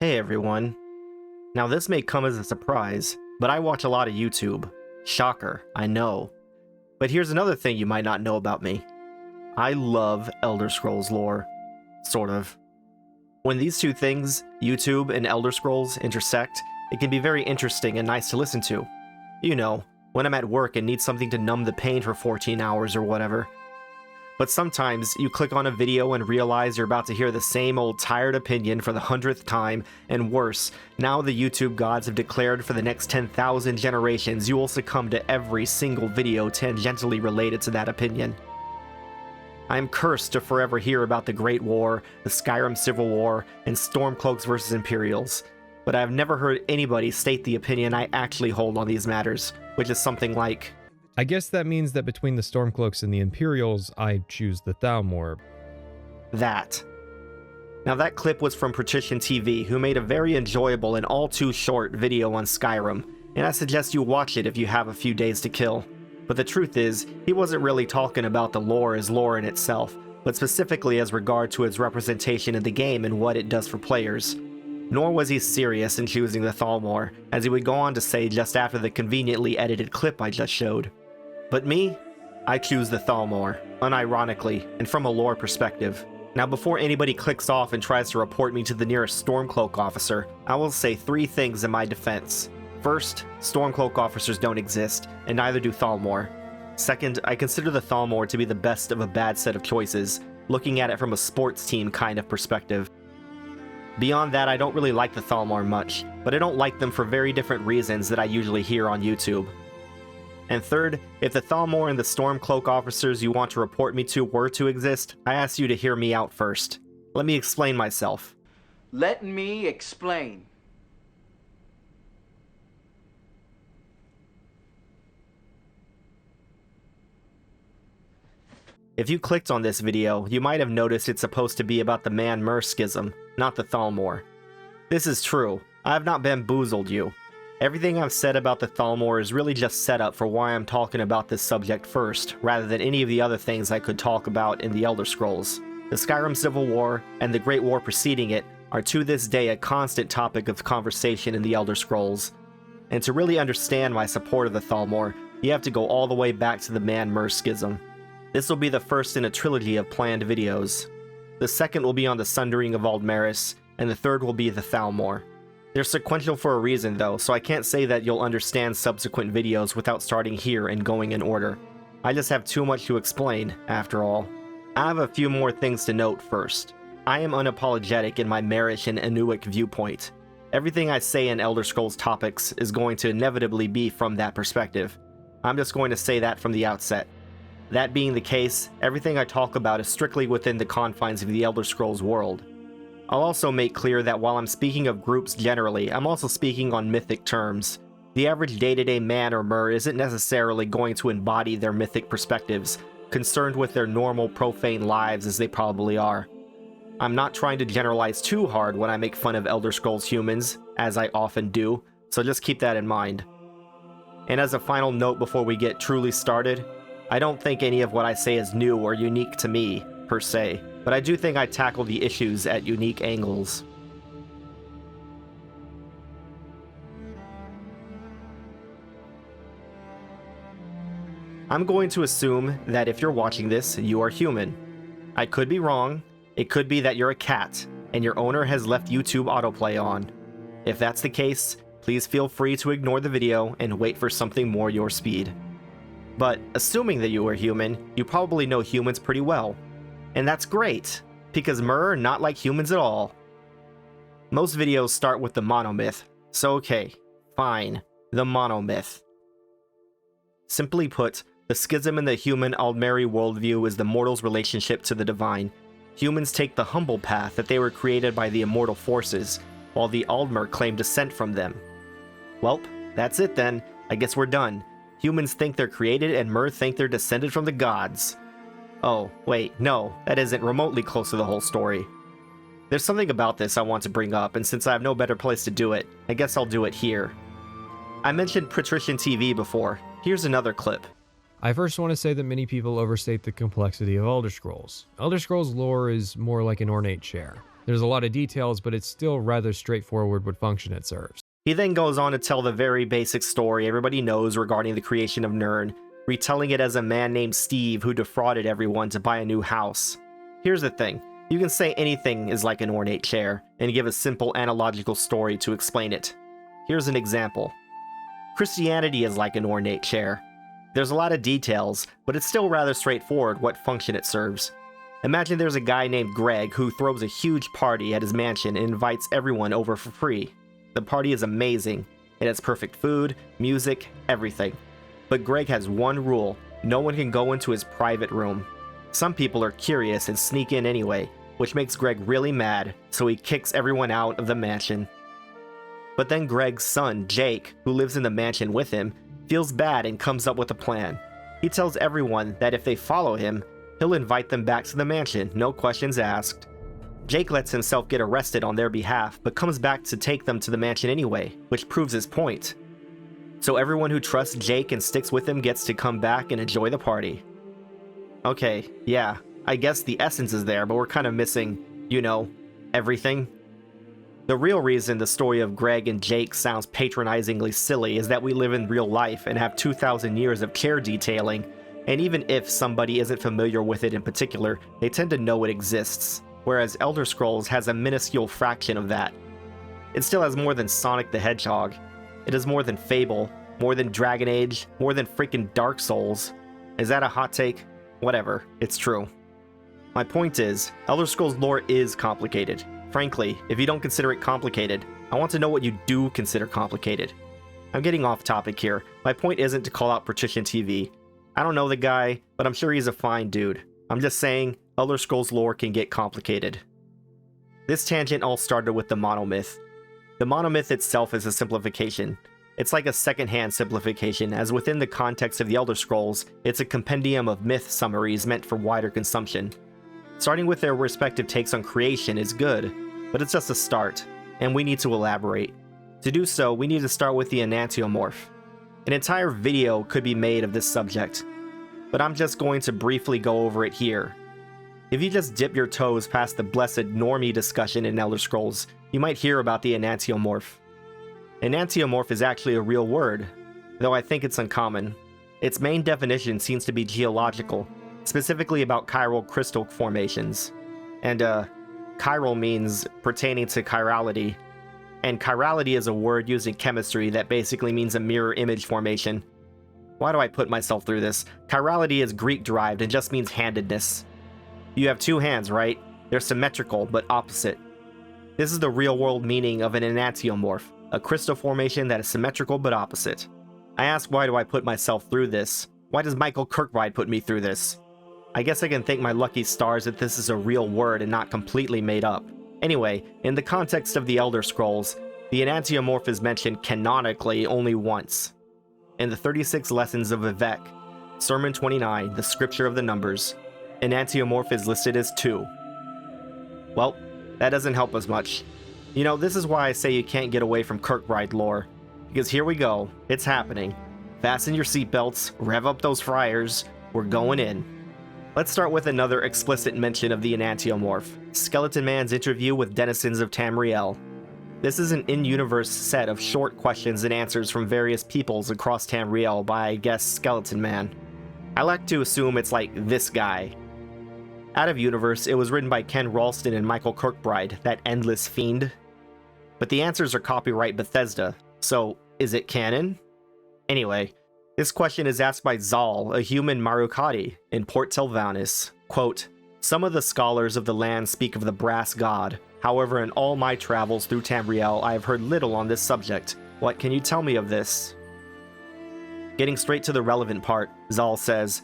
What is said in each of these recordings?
Hey everyone. Now this may come as a surprise, but I watch a lot of YouTube. Shocker, I know. But here's another thing you might not know about me. I love Elder Scrolls lore. Sort of. When these two things, YouTube and Elder Scrolls, intersect, it can be very interesting and nice to listen to. You know, when I'm at work and need something to numb the pain for 14 hours or whatever. But sometimes you click on a video and realize you're about to hear the same old tired opinion for the 100th time, and worse, now the YouTube gods have declared for the next 10,000 generations you will succumb to every single video tangentially related to that opinion. I am cursed to forever hear about the Great War, the Skyrim Civil War, and Stormcloaks versus Imperials, but I have never heard anybody state the opinion I actually hold on these matters, which is something like, I guess that means that between the Stormcloaks and the Imperials, I choose the Thalmor. that. Now that clip was from Patrician TV, who made a very enjoyable and all too short video on Skyrim, and I suggest you watch it if you have a few days to kill. But the truth is, he wasn't really talking about the lore as lore in itself, but specifically as regard to its representation in the game and what it does for players. Nor was he serious in choosing the Thalmor, as he would go on to say just after the conveniently edited clip I just showed. But me? I choose the Thalmor, unironically, and from a lore perspective. Now before anybody clicks off and tries to report me to the nearest Stormcloak officer, I will say 3 things in my defense. First, Stormcloak officers don't exist, and neither do Thalmor. Second, I consider the Thalmor to be the best of a bad set of choices, looking at it from a sports team kind of perspective. Beyond that, I don't really like the Thalmor much, but I don't like them for very different reasons that I usually hear on YouTube. And third, if the Thalmor and the Stormcloak officers you want to report me to were to exist, I ask you to hear me out first. Let me explain myself. Let me explain. If you clicked on this video, you might have noticed it's supposed to be about the Man-Mer Schism, not the Thalmor. This is true. I have not bamboozled you. Everything I've said about the Thalmor is really just set up for why I'm talking about this subject first, rather than any of the other things I could talk about in the Elder Scrolls. The Skyrim Civil War, and the Great War preceding it, are to this day a constant topic of conversation in the Elder Scrolls. And to really understand my support of the Thalmor, you have to go all the way back to the Man-Mer Schism. This will be the first in a trilogy of planned videos. The second will be on the Sundering of ALDMERIS, and the third will be the Thalmor. They're sequential for a reason though, so I can't say that you'll understand subsequent videos without starting here and going in order. I just have too much to explain, after all. I have a few more things to note first. I am unapologetic in my Marish and Inuit viewpoint. Everything I say in Elder Scrolls topics is going to inevitably be from that perspective. I'm just going to say that from the outset. That being the case, everything I talk about is strictly within the confines of the Elder Scrolls world. I'll also make clear that while I'm speaking of groups generally, I'm also speaking on mythic terms. The average day-to-day man or mer isn't necessarily going to embody their mythic perspectives, concerned with their normal profane lives as they probably are. I'm not trying to generalize too hard when I make fun of Elder Scrolls humans, as I often do, so just keep that in mind. And as a final note before we get truly started, I don't think any of what I say is new or unique to me, per se, but I do think I tackle the issues at unique angles. I'm going to assume that if you're watching this, you are human. I could be wrong. It could be that you're a cat, and your owner has left YouTube autoplay on. If that's the case, please feel free to ignore the video and wait for something more your speed. But assuming that you are human, you probably know humans pretty well. And that's great, because Mer are not like humans at all. Most videos start with the monomyth, so okay, fine, the monomyth. Simply put, the schism in the human ALDMERI worldview is the mortal's relationship to the divine. Humans take the humble path that they were created by the immortal forces, while the ALDMER claim descent from them. Welp, that's it then, I guess we're done. Humans think they're created and Mer think they're descended from the gods. Oh, wait, no, that isn't remotely close to the whole story. There's something about this I want to bring up, and since I have no better place to do it, I guess I'll do it here. I mentioned Patrician TV before. Here's another clip. I first want to say that many people overstate the complexity of Elder Scrolls. Elder Scrolls lore is more like an ornate chair. There's a lot of details, but it's still rather straightforward what function it serves. He then goes on to tell the very basic story everybody knows regarding the creation of Nirn, retelling it as a man named Steve who defrauded everyone to buy a new house. Here's the thing, you can say anything is like an ornate chair, and give a simple analogical story to explain it. Here's an example. Christianity is like an ornate chair. There's a lot of details, but it's still rather straightforward what function it serves. Imagine there's a guy named Greg who throws a huge party at his mansion and invites everyone over for free. The party is amazing. It has perfect food, music, everything. But Greg has one rule: no one can go into his private room. Some people are curious and sneak in anyway, which makes Greg really mad, so he kicks everyone out of the mansion. But then Greg's son, Jake, who lives in the mansion with him, feels bad and comes up with a plan. He tells everyone that if they follow him, he'll invite them back to the mansion, no questions asked. Jake lets himself get arrested on their behalf, but comes back to take them to the mansion anyway, which proves his point. So everyone who trusts Jake and sticks with him gets to come back and enjoy the party. Okay, yeah, I guess the essence is there, but we're kind of missing, you know, everything. The real reason the story of Greg and Jake sounds patronizingly silly is that we live in real life and have 2,000 years of chair detailing, and even if somebody isn't familiar with it in particular, they tend to know it exists, whereas Elder Scrolls has a minuscule fraction of that. It still has more than Sonic the Hedgehog. It has more than Fable, more than Dragon Age, more than freaking Dark Souls. Is that a hot take? Whatever, it's true. My point is, Elder Scrolls lore is complicated. Frankly, if you don't consider it complicated, I want to know what you do consider complicated. I'm getting off topic here. My point isn't to call out Partition TV. I don't know the guy, but I'm sure he's a fine dude. I'm just saying, Elder Scrolls lore can get complicated. This tangent all started with the monomyth. The monomyth itself is a simplification. It's like a second-hand simplification, as within the context of the Elder Scrolls, it's a compendium of myth summaries meant for wider consumption. Starting with their respective takes on creation is good, but it's just a start, and we need to elaborate. To do so, we need to start with the enantiomorph. An entire video could be made of this subject, but I'm just going to briefly go over it here. If you just dip your toes past the blessed normie discussion in Elder Scrolls, you might hear about the enantiomorph. Enantiomorph is actually a real word, though I think it's uncommon. Its main definition seems to be geological, specifically about chiral crystal formations. And chiral means pertaining to chirality, and chirality is a word used in chemistry that basically means a mirror image formation. Why do I put myself through this? Chirality is Greek-derived and just means handedness. You have two hands, right? They're symmetrical, but opposite. This is the real-world meaning of an enantiomorph, a crystal formation that is symmetrical but opposite. I ask, why do I put myself through this? Why does Michael Kirkbride put me through this? I guess I can thank my lucky stars that this is a real word and not completely made up. Anyway, in the context of the Elder Scrolls, the enantiomorph is mentioned canonically only once. In the 36 Lessons of Vivek, Sermon 29, the Scripture of the Numbers, enantiomorph is listed as 2. Well, that doesn't help us much. You know, this is why I say you can't get away from Kirkbride lore. Because here we go, it's happening. Fasten your seatbelts, rev up those fryers, we're going in. Let's start with another explicit mention of the enantiomorph, Skeleton Man's interview with denizens of Tamriel. This is an in-universe set of short questions and answers from various peoples across Tamriel by, I guess, Skeleton Man. I like to assume it's like this guy. Out of universe, it was written by Ken Ralston and Michael Kirkbride, that endless fiend. But the answers are copyright Bethesda, so is it canon? Anyway, this question is asked by Soule, a human Marukati, in Port Telvanus. Quote, "Some of the scholars of the land speak of the brass god. However, in all my travels through Tamriel, I have heard little on this subject. What can you tell me of this?" Getting straight to the relevant part, Soule says,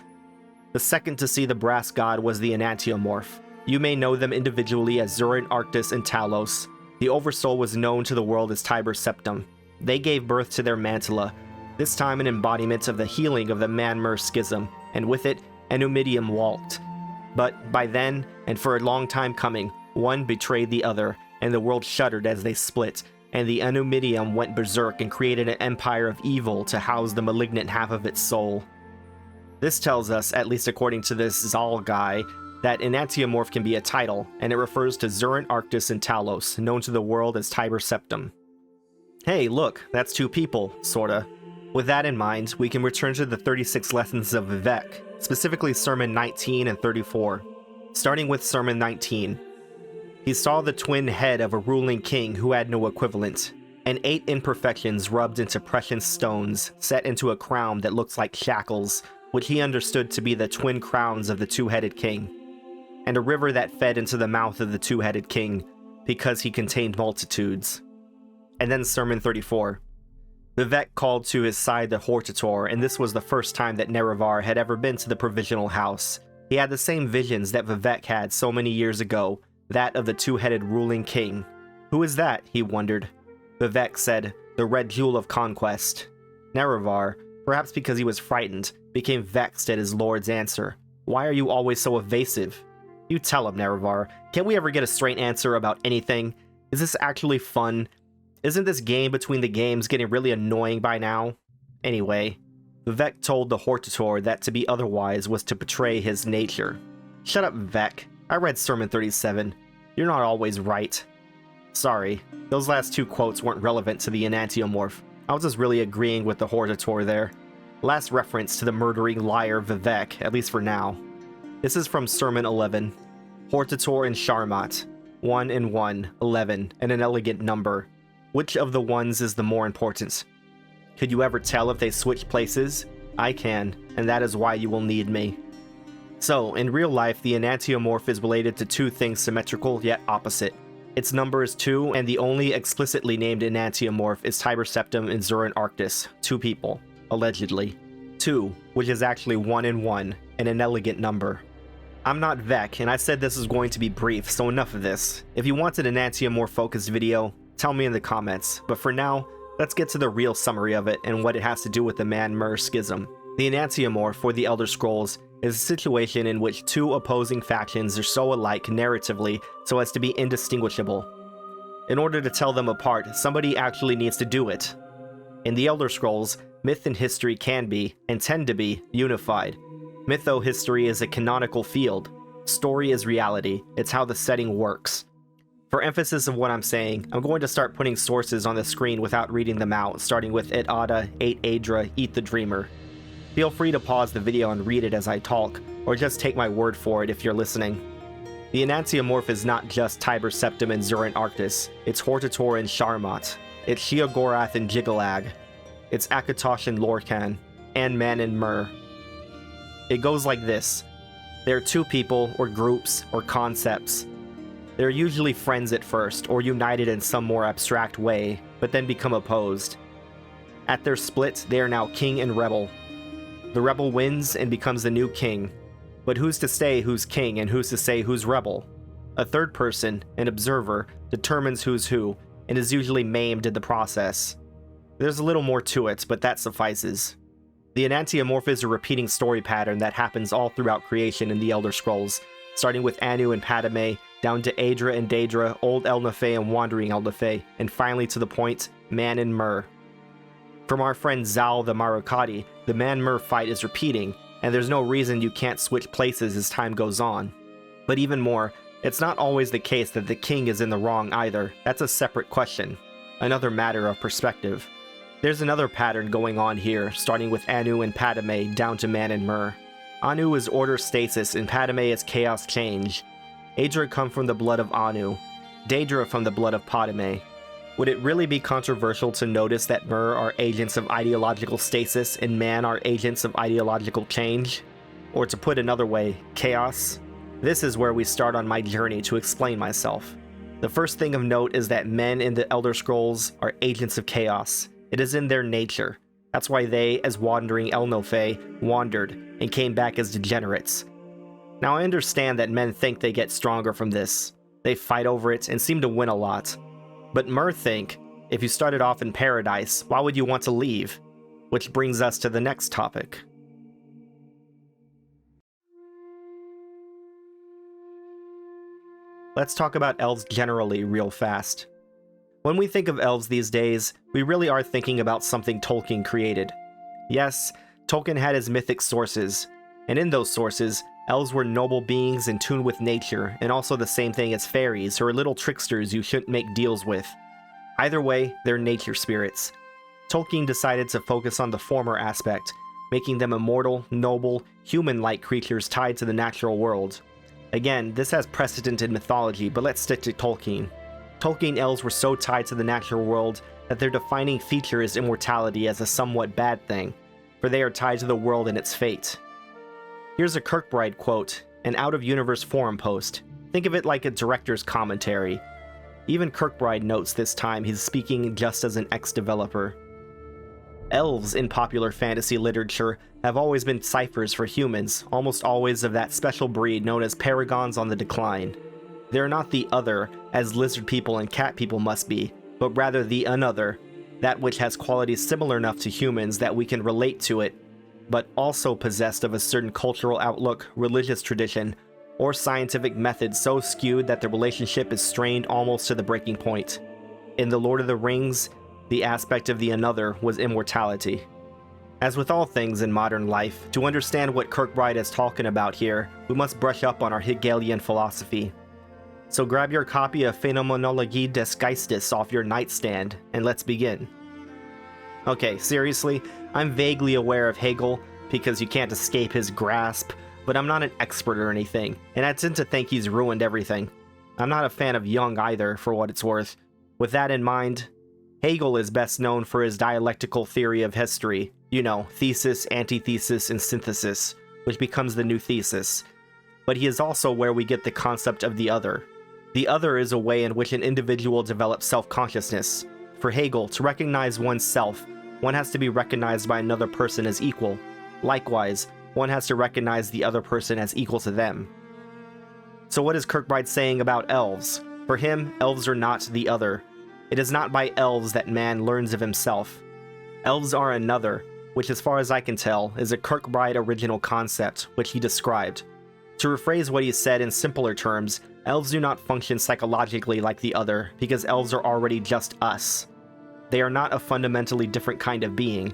"The second to see the brass god was the enantiomorph. You may know them individually as Zurin, Arctus, and Talos. The Oversoul was known to the world as Tiber Septim. They gave birth to their Mantilla, this time an embodiment of the healing of the Man-Mer Schism, and with it, Enumidium walked. But by then, and for a long time coming, one betrayed the other, and the world shuddered as they split, and the Enumidium went berserk and created an empire of evil to house the malignant half of its soul." This tells us, at least according to this Soule guy, that enantiomorph can be a title, and it refers to Zurin, Arctis, and Talos, known to the world as Tiber Septim. Hey, look, that's two people, sorta. With that in mind, we can return to the 36 lessons of Vivek, specifically Sermon 19 and 34. Starting with Sermon 19. He saw the twin head of a ruling king who had no equivalent, and 8 imperfections rubbed into precious stones, set into a crown that looks like shackles, which he understood to be the twin crowns of the two-headed king, and a river that fed into the mouth of the two-headed king, because he contained multitudes. And then Sermon 34. Vivek called to his side the Hortator, and this was the first time that Nerevar had ever been to the Provisional House. He had the same visions that Vivek had so many years ago, that of the two-headed ruling king. Who is that? He wondered. Vivek said, the Red Jewel of Conquest. Nerevar, perhaps because he was frightened, became vexed at his lord's answer. Why are you always so evasive? You tell him, Nerevar. Can't we ever get a straight answer about anything? Is this actually fun? Isn't this game between the games getting really annoying by now? Anyway, Vivek told the Hortator that to be otherwise was to betray his nature. Shut up, Vivek. I read Sermon 37. You're not always right. Sorry, those last two quotes weren't relevant to the enantiomorph. I was just really agreeing with the Hortator there. Last reference to the murdering liar Vivek, at least for now. This is from Sermon 11. Hortator and Sharmat. 1 and 1, 11, and an elegant number. Which of the ones is the more important? Could you ever tell if they switch places? I can, and that is why you will need me. So, in real life, the enantiomorph is related to two things symmetrical yet opposite. Its number is 2, and the only explicitly named enantiomorph is Tiber Septim and Zurin Arctis, 2 people, allegedly. 2, which is actually 1 and 1, and an elegant number. I'm not Vec, and I said this is going to be brief, so enough of this. If you wanted an enantiomorph-focused video, tell me in the comments, but for now, let's get to the real summary of it and what it has to do with the Man-Mer Schism. The enantiomorph, for the Elder Scrolls, is a situation in which two opposing factions are so alike narratively so as to be indistinguishable. In order to tell them apart, somebody actually needs to do it. In the Elder Scrolls, myth and history can be, and tend to be, unified. Mytho-history is a canonical field. Story is reality. It's how the setting works. For emphasis of what I'm saying, I'm going to start putting sources on the screen without reading them out, starting with Et Ada, 8 Adra, Eat the Dreamer. Feel free to pause the video and read it as I talk, or just take my word for it if you're listening. The enantiomorph is not just Tiber Septim and Zurin Arctis, it's Hortator and Sharmat, it's Sheogorath and Jigalag, it's Akatosh and Lorcan, and Man-Mer. It goes like this. There are two people, or groups, or concepts. They're usually friends at first, or united in some more abstract way, but then become opposed. At their split, they are now king and rebel. The rebel wins and becomes the new king, but who's to say who's king and who's to say who's rebel? A third person, an observer, determines who's who, and is usually maimed in the process. There's a little more to it, but that suffices. The enantiomorph is a repeating story pattern that happens all throughout creation in the Elder Scrolls, starting with Anu and Padme, down to Adra and Daedra, Old Elnathe and Wandering Elnathe, and finally to the point, Man-Mer. From our friend Zal the Marukati, the Man-Mer fight is repeating, and there's no reason you can't switch places as time goes on. But even more, it's not always the case that the king is in the wrong either. That's a separate question. Another matter of perspective. There's another pattern going on here, starting with Anu and Padme down to Man-Mer. Anu is order stasis and Padme is chaos change. Adra come from the blood of Anu, Daedra from the blood of Padme. Would it really be controversial to notice that Mer are agents of ideological stasis and Man are agents of ideological change? Or to put another way, chaos? This is where we start on my journey to explain myself. The first thing of note is that men in the Elder Scrolls are agents of chaos. It is in their nature. That's why they, as Wandering Elnathe, wandered and came back as degenerates. Now I understand that men think they get stronger from this. They fight over it and seem to win a lot. But Mer think, if you started off in paradise, why would you want to leave? Which brings us to the next topic. Let's talk about elves generally real fast. When we think of elves these days, we really are thinking about something Tolkien created. Yes, Tolkien had his mythic sources, and in those sources, Elves were noble beings in tune with nature, and also the same thing as fairies, who are little tricksters you shouldn't make deals with. Either way, they're nature spirits. Tolkien decided to focus on the former aspect, making them immortal, noble, human-like creatures tied to the natural world. Again, this has precedent in mythology, but let's stick to Tolkien. Tolkien elves were so tied to the natural world that their defining feature is immortality as a somewhat bad thing, for they are tied to the world and its fate. Here's a Kirkbride quote, an out-of-universe forum post. Think of it like a director's commentary. Even Kirkbride notes this time he's speaking just as an ex-developer. Elves in popular fantasy literature have always been ciphers for humans, almost always of that special breed known as paragons on the decline. They are not the other, as lizard people and cat people must be, but rather the another, that which has qualities similar enough to humans that we can relate to it, but also possessed of a certain cultural outlook, religious tradition, or scientific method so skewed that the relationship is strained almost to the breaking point. In The Lord of the Rings, the aspect of the another was immortality. As with all things in modern life, to understand what Kirkbride is talking about here, we must brush up on our Hegelian philosophy. So grab your copy of Phenomenologie des Geistes off your nightstand, and let's begin. Okay, seriously, I'm vaguely aware of Hegel, because you can't escape his grasp, but I'm not an expert or anything, and I tend to think he's ruined everything. I'm not a fan of Jung either, for what it's worth. With that in mind, Hegel is best known for his dialectical theory of history, you know, thesis, antithesis, and synthesis, which becomes the new thesis. But he is also where we get the concept of the other. The other is a way in which an individual develops self-consciousness. For Hegel, to recognize oneself, one has to be recognized by another person as equal. Likewise, one has to recognize the other person as equal to them. So what is Kirkbride saying about elves? For him, elves are not the other. It is not by elves that man learns of himself. Elves are another, which as far as I can tell, is a Kirkbride original concept, which he described. To rephrase what he said in simpler terms, elves do not function psychologically like the other, because elves are already just us. They are not a fundamentally different kind of being.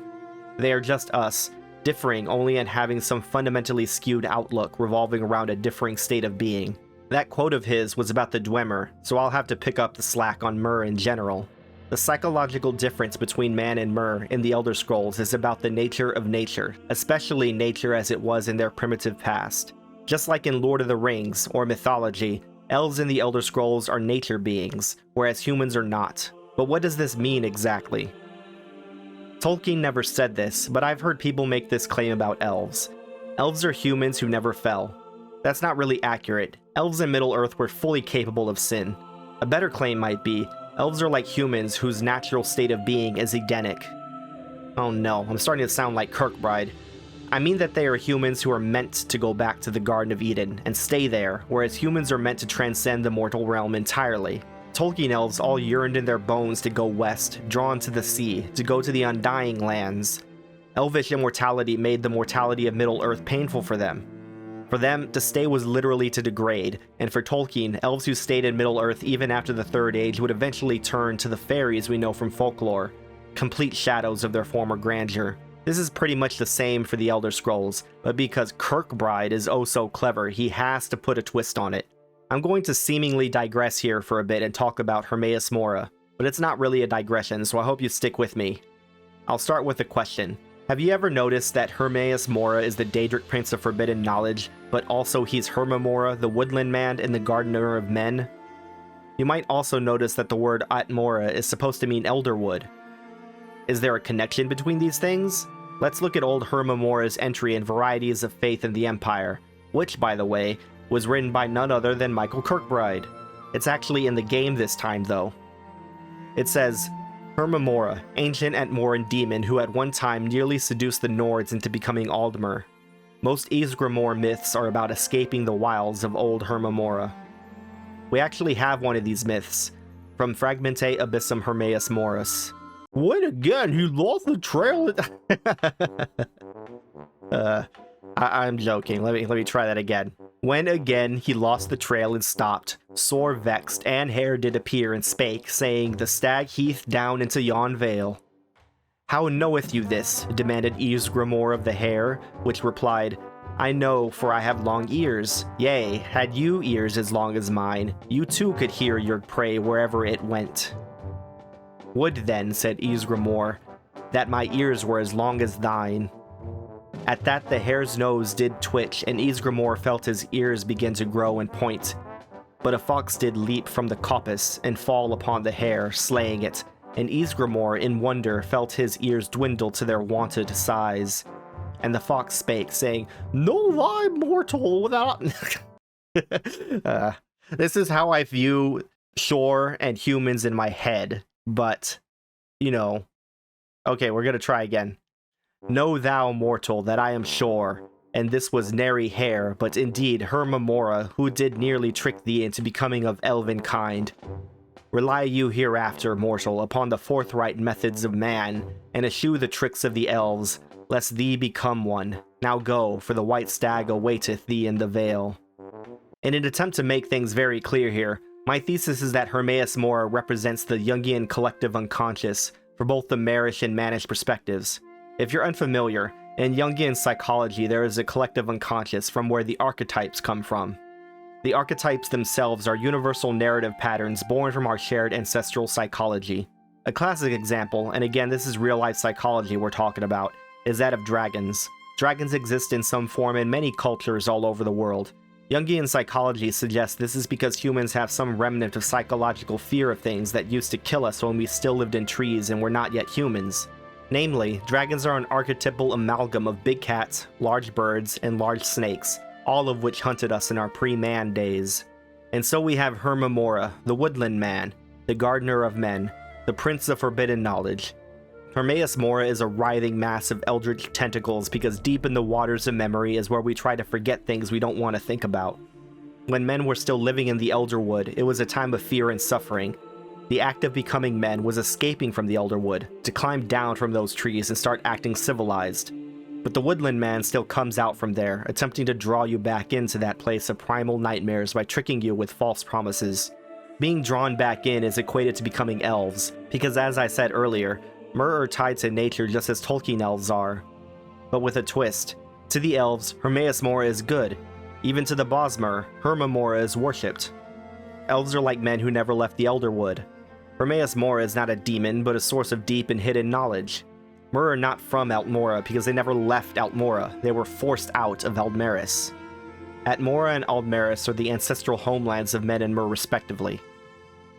They are just us, differing only in having some fundamentally skewed outlook revolving around a differing state of being. That quote of his was about the Dwemer, so I'll have to pick up the slack on Mer in general. The psychological difference between man and Mer in the Elder Scrolls is about the nature of nature, especially nature as it was in their primitive past. Just like in Lord of the Rings, or mythology, elves in the Elder Scrolls are nature beings, whereas humans are not. But what does this mean exactly? Tolkien never said this, but I've heard people make this claim about elves. Elves are humans who never fell. That's not really accurate. Elves in Middle-earth were fully capable of sin. A better claim might be, elves are like humans whose natural state of being is Edenic. Oh no, I'm starting to sound like Kirkbride. I mean that they are humans who are meant to go back to the Garden of Eden and stay there, whereas humans are meant to transcend the mortal realm entirely. Tolkien elves all yearned in their bones to go west, drawn to the sea, to go to the Undying Lands. Elvish immortality made the mortality of Middle-earth painful for them. For them, to stay was literally to degrade, and for Tolkien, elves who stayed in Middle-earth even after the Third Age would eventually turn to the fairies we know from folklore, complete shadows of their former grandeur. This is pretty much the same for the Elder Scrolls, but because Kirkbride is oh so clever, he has to put a twist on it. I'm going to seemingly digress here for a bit and talk about Hermaeus Mora, but it's not really a digression, so I hope you stick with me. I'll start with a question. Have you ever noticed that Hermaeus Mora is the Daedric Prince of Forbidden Knowledge, but also he's Hermamora, the Woodland Man and the Gardener of Men? You might also notice that the word Atmora is supposed to mean Elderwood. Is there a connection between these things? Let's look at old Hermamora's entry in Varieties of Faith in the Empire, which, by the way, was written by none other than Michael Kirkbride. It's actually in the game this time, though. It says, Hermamora, ancient Atmoran demon who at one time nearly seduced the Nords into becoming Aldmer. Most Ysgramor myths are about escaping the wilds of old Hermamora. We actually have one of these myths, from Fragmente Abyssum Hermaeus Morus. When again he lost the trail. I'm joking. Let me try that again. When again he lost the trail and stopped, sore vexed, and Hare did appear and spake, saying, The stag heath down into yon vale. How knoweth you this? Demanded Ysgramor of the Hare, which replied, I know, for I have long ears. Yea, had you ears as long as mine, you too could hear your prey wherever it went. Would then, said Ysgramor, that my ears were as long as thine. At that the hare's nose did twitch, and Ysgramor felt his ears begin to grow and point. But a fox did leap from the coppice and fall upon the hare, slaying it, and Ysgramor in wonder felt his ears dwindle to their wonted size. And the fox spake, saying, "Know thy mortal without..." This is how I view Shore and humans in my head, but, you know. Okay, we're gonna try again. Know thou, mortal, that I am Shore, and this was nary hare, but indeed Hermamora, who did nearly trick thee into becoming of elven kind. Rely you hereafter, mortal, upon the forthright methods of man, and eschew the tricks of the elves, lest thee become one. Now go, for the white stag awaiteth thee in the vale. In an attempt to make things very clear here, my thesis is that Hermaeus Mora represents the Jungian collective unconscious for both the marish and mannish perspectives. If you're unfamiliar, in Jungian psychology there is a collective unconscious from where the archetypes come from. The archetypes themselves are universal narrative patterns born from our shared ancestral psychology. A classic example, and again this is real-life psychology we're talking about, is that of dragons. Dragons exist in some form in many cultures all over the world. Jungian psychology suggests this is because humans have some remnant of psychological fear of things that used to kill us when we still lived in trees and were not yet humans. Namely, dragons are an archetypal amalgam of big cats, large birds, and large snakes, all of which hunted us in our pre-man days. And so we have Hermamora, the woodland man, the gardener of men, the prince of forbidden knowledge. Hermaeus Mora is a writhing mass of eldritch tentacles because deep in the waters of memory is where we try to forget things we don't want to think about. When men were still living in the Elderwood, it was a time of fear and suffering. The act of becoming men was escaping from the Elderwood, to climb down from those trees and start acting civilized. But the woodland man still comes out from there, attempting to draw you back into that place of primal nightmares by tricking you with false promises. Being drawn back in is equated to becoming elves, because as I said earlier, Mer are tied to nature just as Tolkien elves are. But with a twist. To the elves, Hermaeus Mora is good. Even to the Bosmer, Hermamora is worshipped. Elves are like men who never left the Elderwood. Hermaeus Mora is not a demon, but a source of deep and hidden knowledge. Mer are not from Altmora because they never left Altmora, they were forced out of ALDMERIS. Atmora and ALDMERIS are the ancestral homelands of men and Mer respectively.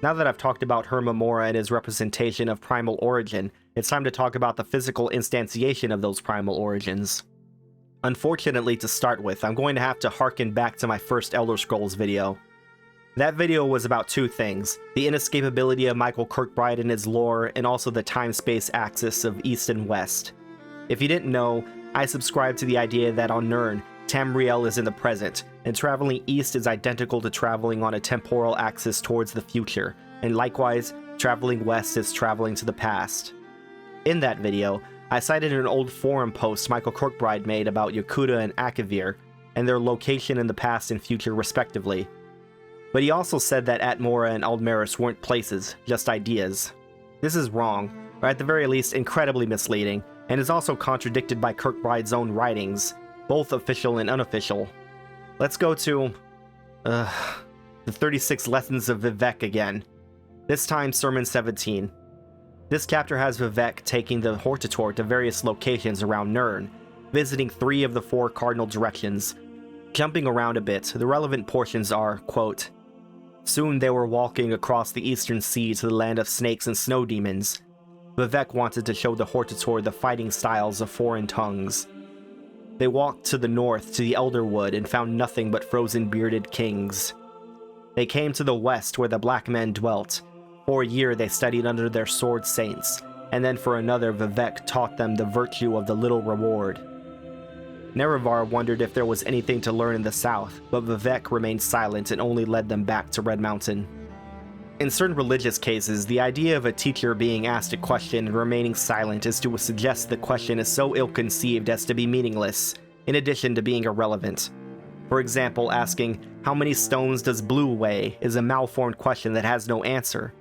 Now that I've talked about Hermamora and his representation of primal origin, it's time to talk about the physical instantiation of those primal origins. Unfortunately, to start with, I'm going to have to harken back to my first Elder Scrolls video. That video was about two things, the inescapability of Michael Kirkbride and his lore, and also the time-space axis of East and West. If you didn't know, I subscribe to the idea that on Nirn, Tamriel is in the present, and traveling east is identical to traveling on a temporal axis towards the future, and likewise, traveling west is traveling to the past. In that video, I cited an old forum post Michael Kirkbride made about Yakuta and Akavir, and their location in the past and future respectively. But he also said that Atmora and ALDMERIS weren't places, just ideas. This is wrong, or at the very least incredibly misleading, and is also contradicted by Kirkbride's own writings, both official and unofficial. Let's go to the 36 Lessons of Vivek again. This time Sermon 17. This chapter has Vivek taking the Hortator to various locations around Nirn, visiting 3 of the 4 cardinal directions. Jumping around a bit, the relevant portions are, quote, "Soon they were walking across the eastern sea to the land of snakes and snow demons. Vivek wanted to show the Hortator the fighting styles of foreign tongues. They walked to the north to the Elderwood and found nothing but frozen bearded kings. They came to the west where the black men dwelt. For a year they studied under their sword saints, and then for another Vivek taught them the virtue of the little reward. Nerevar wondered if there was anything to learn in the south, but Vivek remained silent and only led them back to Red Mountain." In certain religious cases, the idea of a teacher being asked a question and remaining silent is to suggest the question is so ill-conceived as to be meaningless, in addition to being irrelevant. For example, asking, "How many stones does blue weigh?" is a malformed question that has no answer.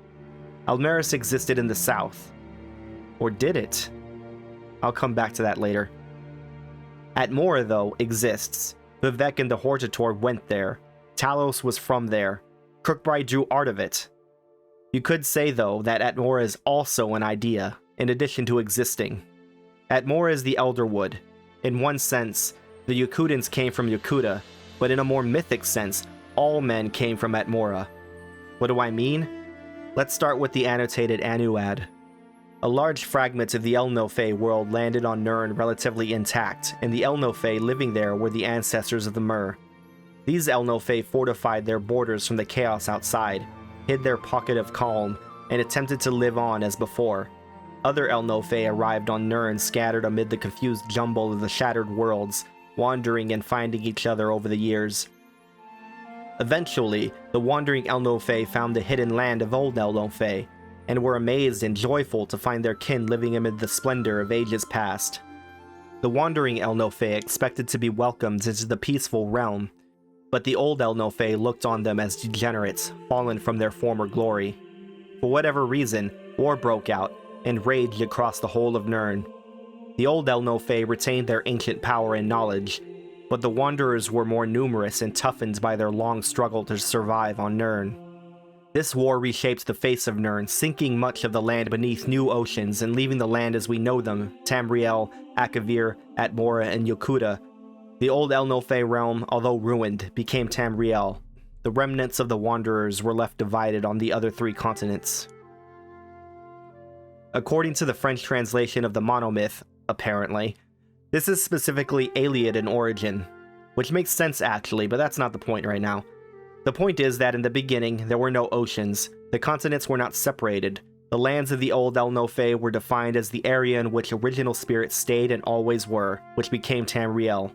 ALDMERIS existed in the south. Or did it? I'll come back to that later. ALDMERIS, though, exists. Vivek and the Hortator went there. Talos was from there. Kirkbride drew art of it. You could say, though, that ALDMERIS is also an idea, in addition to existing. ALDMERIS is the Elderwood. In one sense, the Yakutans came from Yakuta, but in a more mythic sense, all men came from ALDMERIS. What do I mean? Let's start with the annotated Anuad. A large fragment of the El-No-Fae world landed on Nirn relatively intact, and the El-No-Fae living there were the ancestors of the Mer. These El-No-Fae fortified their borders from the chaos outside, hid their pocket of calm, and attempted to live on as before. Other El-No-Fae arrived on Nirn scattered amid the confused jumble of the shattered worlds, wandering and finding each other over the years. Eventually, the wandering El-No-Fae found the hidden land of old El-No-Fae, and were amazed and joyful to find their kin living amid the splendor of ages past. The wandering El-No-Fae expected to be welcomed into the peaceful realm, but the old El-No-Fae looked on them as degenerates, fallen from their former glory. For whatever reason, war broke out, and raged across the whole of Nirn. The old El-No-Fae retained their ancient power and knowledge, but the Wanderers were more numerous and toughened by their long struggle to survive on Nirn. This war reshaped the face of Nirn, sinking much of the land beneath new oceans and leaving the land as we know them, Tamriel, Akavir, ALDMERIS, and Yakuta. The old El-No-Fae realm, although ruined, became Tamriel. The remnants of the Wanderers were left divided on the other 3 continents. According to the French translation of the monomyth, apparently, this is specifically Iliad in origin, which makes sense actually, but that's not the point right now. The point is that in the beginning, there were no oceans, the continents were not separated, the lands of the old El-No-Fae were defined as the area in which original spirits stayed and always were, which became Tamriel.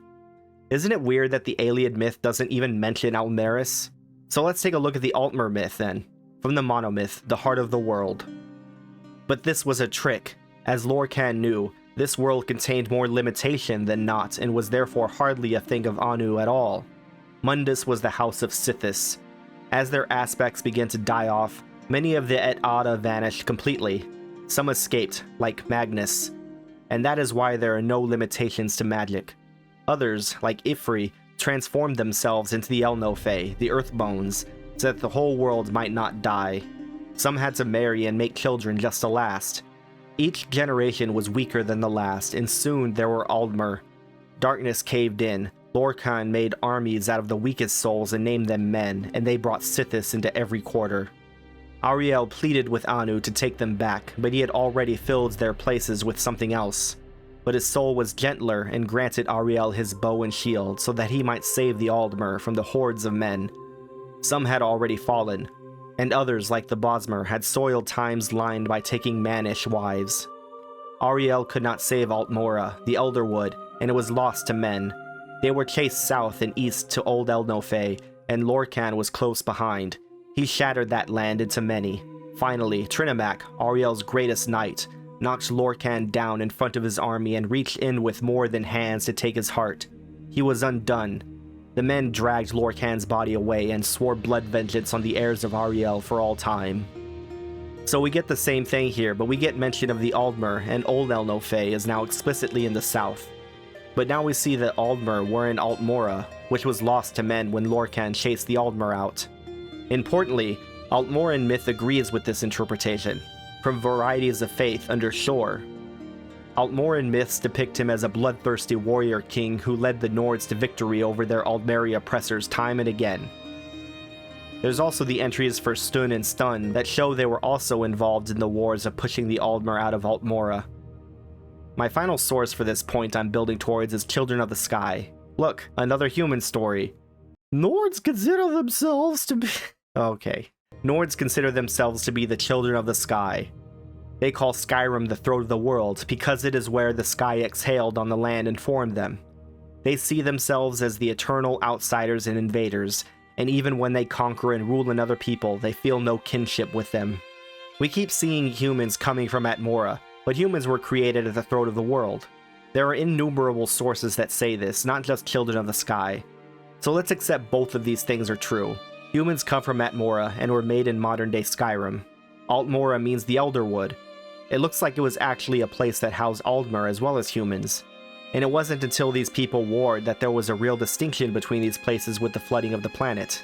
Isn't it weird that the Iliad myth doesn't even mention ALDMERIS? So let's take a look at the Altmer myth then, from the monomyth, the Heart of the World. But this was a trick. As Lorcan knew, this world contained more limitation than not and was therefore hardly a thing of Anu at all. Mundus was the house of Sithis. As their aspects began to die off, many of the Et Ada vanished completely. Some escaped, like Magnus, and that is why there are no limitations to magic. Others, like Ifri, transformed themselves into the El-No-Fae, the Earthbones, so that the whole world might not die. Some had to marry and make children just to last. Each generation was weaker than the last, and soon there were ALDMER. Darkness caved in. Lorcan made armies out of the weakest souls and named them men, and they brought Sithis into every quarter. Ariel pleaded with Anu to take them back, but he had already filled their places with something else. But his soul was gentler and granted Ariel his bow and shield so that he might save the ALDMER from the hordes of men. Some had already fallen, and others, like the Bosmer, had soiled times lined by taking mannish wives. Ariel could not save Altmora, the Elderwood, and it was lost to men. They were chased south and east to Old El-No-Fae, and Lorcan was close behind. He shattered that land into many. Finally, Trinimac, Ariel's greatest knight, knocked Lorcan down in front of his army and reached in with more than hands to take his heart. He was undone. The men dragged Lorcan's body away and swore blood vengeance on the heirs of Ariel for all time. So we get the same thing here, but we get mention of the ALDMER, and Old El-No-Fae is now explicitly in the south. But now we see that ALDMER were in Altmora, which was lost to men when Lorcan chased the ALDMER out. Importantly, Altmoran myth agrees with this interpretation, from varieties of faith under Shore. Altmoran myths depict him as a bloodthirsty warrior king who led the Nords to victory over their Aldmeri oppressors time and again. There's also the entries for Stun and Stun that show they were also involved in the wars of pushing the ALDMER out of Altmora. My final source for this point I'm building towards is Children of the Sky. Look, another human story. Nords consider themselves to be... Okay. Nords consider themselves to be the children of the sky. They call Skyrim the throat of the world because it is where the sky exhaled on the land and formed them. They see themselves as the eternal outsiders and invaders, and even when they conquer and rule another people, they feel no kinship with them. We keep seeing humans coming from Atmora, but humans were created at the throat of the world. There are innumerable sources that say this, not just Children of the Sky. So let's accept both of these things are true. Humans come from Atmora and were made in modern-day Skyrim. Altmora means the Elderwood. It looks like it was actually a place that housed ALDMER as well as humans. and it wasn't until these people warred that there was a real distinction between these places with the flooding of the planet.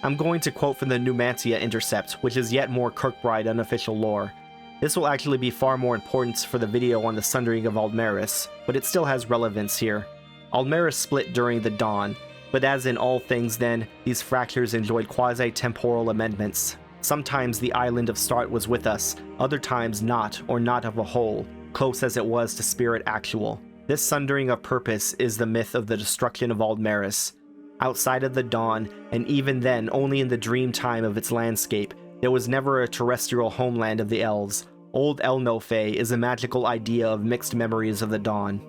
I'm going to quote from the Numantia Intercept, which is yet more Kirkbride unofficial lore. This will actually be far more important for the video on the Sundering of ALDMERIS, but it still has relevance here. ALDMERIS split during the Dawn, but as in all things then, these fractures enjoyed quasi-temporal amendments. Sometimes the island of Start was with us, other times not, or not of a whole, close as it was to spirit actual. This sundering of purpose is the myth of the destruction of ALDMERIS. Outside of the Dawn, and even then only in the dream time of its landscape, there was never a terrestrial homeland of the Elves. Old Elnofe is a magical idea of mixed memories of the Dawn.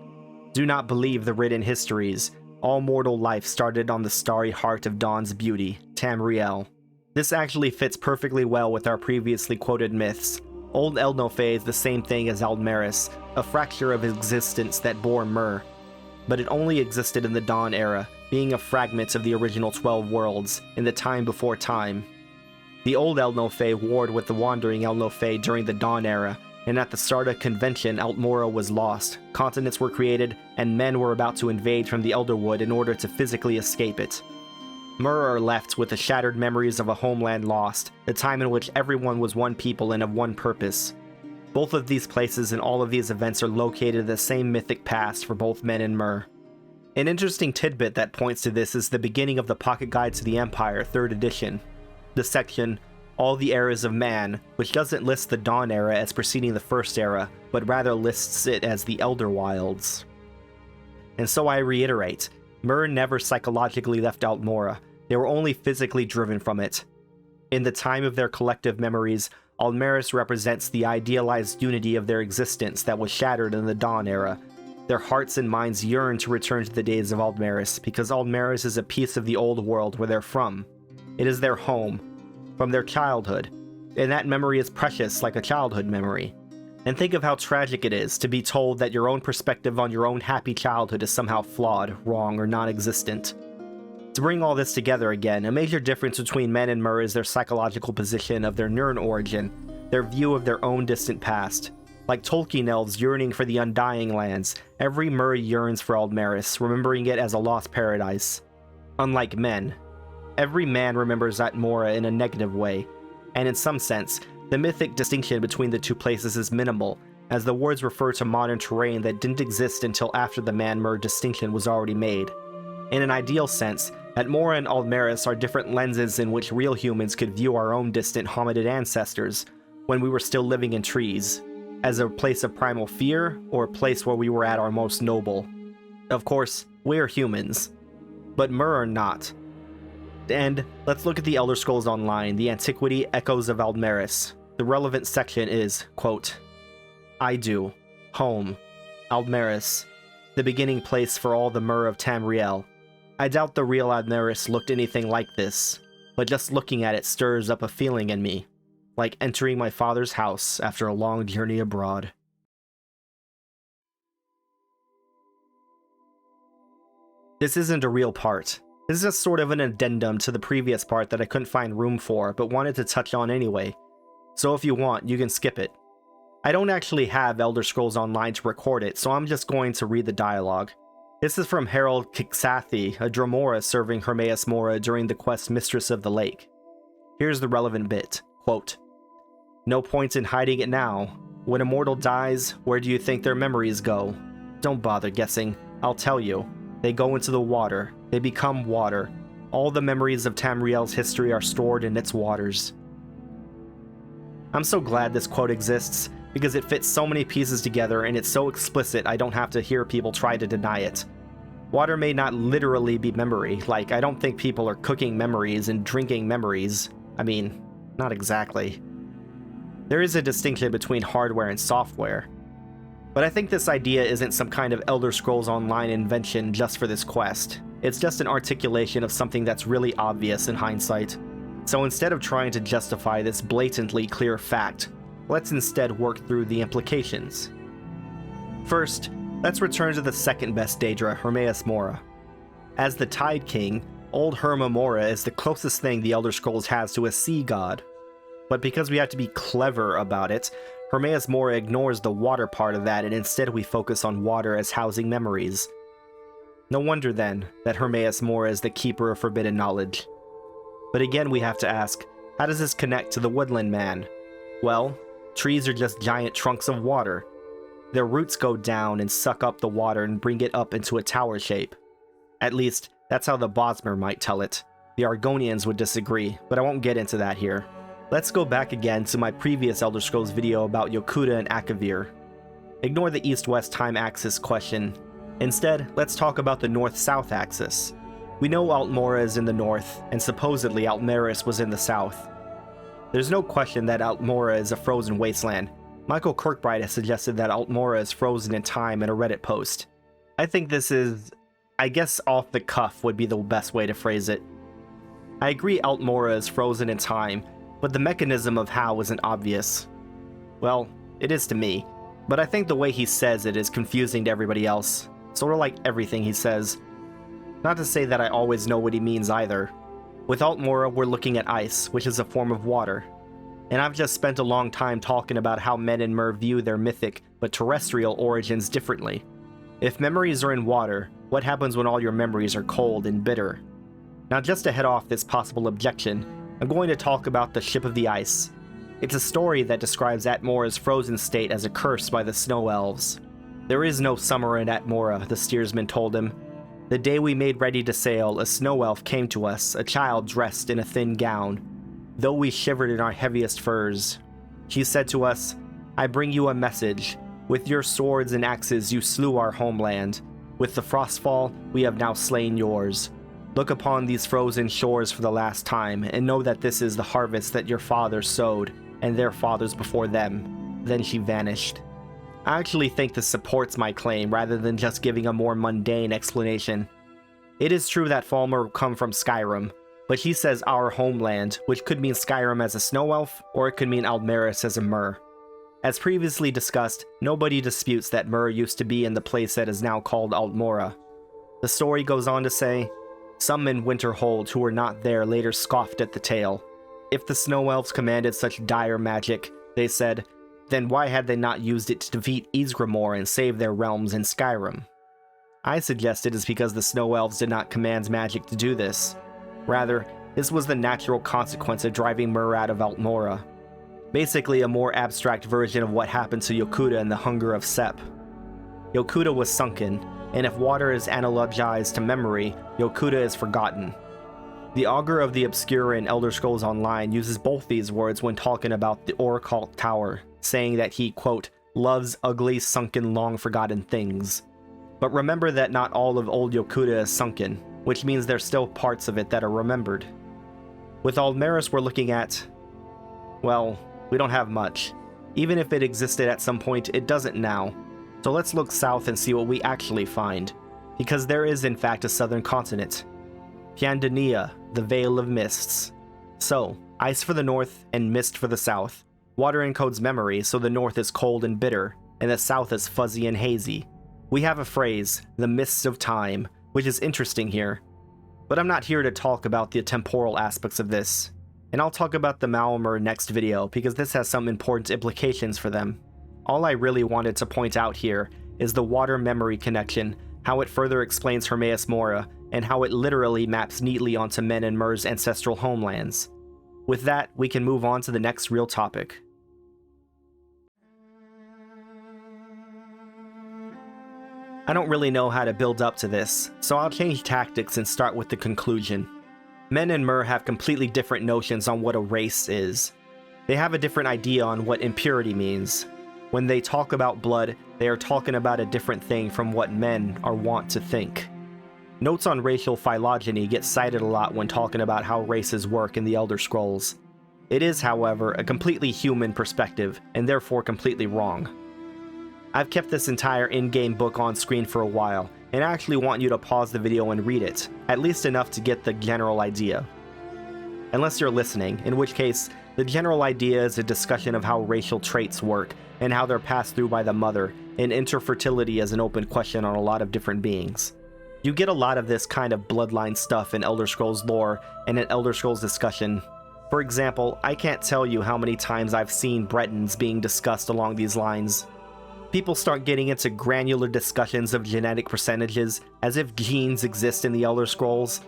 Do not believe the written histories. All mortal life started on the starry heart of Dawn's beauty, Tamriel. This actually fits perfectly well with our previously quoted myths. Old Elnofe is the same thing as ALDMERIS, a fracture of existence that bore Mer. But it only existed in the Dawn era, being a fragment of the original 12 worlds, in the time before time. The old Elnofe warred with the wandering Elnofe during the Dawn era, and at the Sarda Convention Altmora was lost, continents were created, and men were about to invade from the Elderwood in order to physically escape it. Mer are left with the shattered memories of a homeland lost, the time in which everyone was one people and of one purpose. Both of these places and all of these events are located in the same mythic past for both men and Mer. An interesting tidbit that points to this is the beginning of the Pocket Guide to the Empire, 3rd edition. The section, All the Eras of Man, which doesn't list the Dawn era as preceding the First Era, but rather lists it as the Elder Wilds. And so I reiterate, Mer never psychologically left Altmora, they were only physically driven from it. In the time of their collective memories, ALDMERIS represents the idealized unity of their existence that was shattered in the Dawn era. Their hearts and minds yearn to return to the days of ALDMERIS, because ALDMERIS is a piece of the old world where they're from. It is their home, from their childhood, and that memory is precious like a childhood memory. And think of how tragic it is to be told that your own perspective on your own happy childhood is somehow flawed, wrong, or non-existent. To bring all this together again, a major difference between men and Mer is their psychological position of their Nirn origin, their view of their own distant past. Like Tolkien elves yearning for the Undying Lands, every Mer yearns for ALDMERIS, remembering it as a lost paradise. Unlike men, every man remembers Altmora in a negative way, and in some sense, the mythic distinction between the two places is minimal, as the words refer to modern terrain that didn't exist until after the Man-Mer distinction was already made. In an ideal sense, Altmora and ALDMERIS are different lenses in which real humans could view our own distant hominid ancestors, when we were still living in trees, as a place of primal fear, or a place where we were at our most noble. Of course, we're humans, but Mer are not. And let's look at the Elder Scrolls Online, the Antiquity Echoes of ALDMERIS. The relevant section is, quote, I do, home, ALDMERIS, the beginning place for all the Mer of Tamriel. I doubt the real ALDMERIS looked anything like this, but just looking at it stirs up a feeling in me, like entering my father's house after a long journey abroad. This isn't a real part. This is just sort of an addendum to the previous part that I couldn't find room for, but wanted to touch on anyway. So if you want, you can skip it. I don't actually have Elder Scrolls Online to record it, so I'm just going to read the dialogue. This is from Harold Kixathi, a Dromora serving Hermaeus Mora during the quest Mistress of the Lake. Here's the relevant bit, quote, No point in hiding it now. When a mortal dies, where do you think their memories go? Don't bother guessing, I'll tell you. They go into the water. They become water. All the memories of Tamriel's history are stored in its waters. I'm so glad this quote exists, because it fits so many pieces together and it's so explicit I don't have to hear people try to deny it. Water may not literally be memory, like I don't think people are cooking memories and drinking memories. I mean, not exactly. There is a distinction between hardware and software. But I think this idea isn't some kind of Elder Scrolls Online invention just for this quest. It's just an articulation of something that's really obvious in hindsight. So instead of trying to justify this blatantly clear fact, let's instead work through the implications. First, let's return to the second best Daedra, Hermaeus Mora. As the Tide King, old Herma Mora is the closest thing the Elder Scrolls has to a sea god. But because we have to be clever about it, Hermaeus Mora ignores the water part of that, and instead we focus on water as housing memories. No wonder then that Hermaeus Mora is the keeper of forbidden knowledge. But again we have to ask, how does this connect to the woodland man? Well, trees are just giant trunks of water. Their roots go down and suck up the water and bring it up into a tower shape. At least, that's how the Bosmer might tell it. The Argonians would disagree, but I won't get into that here. Let's go back again to my previous Elder Scrolls video about Yokuda and Akavir. Ignore the east-west time axis question. Instead, let's talk about the north-south axis. We know Altmora is in the north, and supposedly ALDMERIS was in the south. There's no question that Altmora is a frozen wasteland. Michael Kirkbride has suggested that Altmora is frozen in time in a Reddit post. I think this is, I guess off the cuff would be the best way to phrase it. I agree Altmora is frozen in time, but the mechanism of how isn't obvious. Well, it is to me, but I think the way he says it is confusing to everybody else, sort of like everything he says. Not to say that I always know what he means either. With Altmora, we're looking at ice, which is a form of water. And I've just spent a long time talking about how Man-Mer view their mythic but terrestrial origins differently. If memories are in water, what happens when all your memories are cold and bitter? Now, just to head off this possible objection, I'm going to talk about the Ship of the Ice. It's a story that describes Atmora's frozen state as a curse by the Snow Elves. There is no summer in Atmora, the steersman told him. The day we made ready to sail, a snow elf came to us, a child dressed in a thin gown. Though we shivered in our heaviest furs, she said to us, I bring you a message. With your swords and axes you slew our homeland. With the Frostfall, we have now slain yours. Look upon these frozen shores for the last time, and know that this is the harvest that your fathers sowed, and their fathers before them. Then she vanished. I actually think this supports my claim rather than just giving a more mundane explanation. It is true that Thalmor come from Skyrim, but he says our homeland, which could mean Skyrim as a snow elf, or it could mean ALDMERIS as a Mer. As previously discussed, nobody disputes that Mer used to be in the place that is now called Altmora. The story goes on to say, some in Winterhold who were not there later scoffed at the tale. If the snow elves commanded such dire magic, they said, then why had they not used it to defeat Ysgramor and save their realms in Skyrim? I suggest it is because the snow elves did not command magic to do this. Rather, this was the natural consequence of driving Mer out of Altmora. Basically a more abstract version of what happened to Yokuda in the Hunger of Sep. Yokuda was sunken, and if water is analogized to memory, Yokuda is forgotten. The Augur of the Obscure in Elder Scrolls Online uses both these words when talking about the Oracult Tower, saying that he, quote, loves ugly, sunken, long-forgotten things. But remember that not all of old Yokuda is sunken, which means there's still parts of it that are remembered. With ALDMERIS we're looking at, well, we don't have much. Even if it existed at some point, it doesn't now. So let's look south and see what we actually find, because there is in fact a southern continent. Piandania, the Veil of Mists. So, ice for the north and mist for the south. Water encodes memory, so the north is cold and bitter, and the south is fuzzy and hazy. We have a phrase, the mists of time, which is interesting here. But I'm not here to talk about the temporal aspects of this, and I'll talk about the Man-Mer next video because this has some important implications for them. All I really wanted to point out here is the water memory connection, how it further explains Hermaeus Mora, and how it literally maps neatly onto Man-Mer's ancestral homelands. With that, we can move on to the next real topic. I don't really know how to build up to this, so I'll change tactics and start with the conclusion. Man-Mer have completely different notions on what a race is. They have a different idea on what impurity means. When they talk about blood, they are talking about a different thing from what men are wont to think. Notes on racial phylogeny get cited a lot when talking about how races work in the Elder Scrolls. It is, however, a completely human perspective, and therefore completely wrong. I've kept this entire in-game book on screen for a while, and I actually want you to pause the video and read it, at least enough to get the general idea. Unless you're listening, in which case, the general idea is a discussion of how racial traits work, and how they're passed through by the mother, and interfertility as an open question on a lot of different beings. You get a lot of this kind of bloodline stuff in Elder Scrolls lore and in Elder Scrolls discussion. For example, I can't tell you how many times I've seen Bretons being discussed along these lines. People start getting into granular discussions of genetic percentages, as if genes exist in the Elder Scrolls.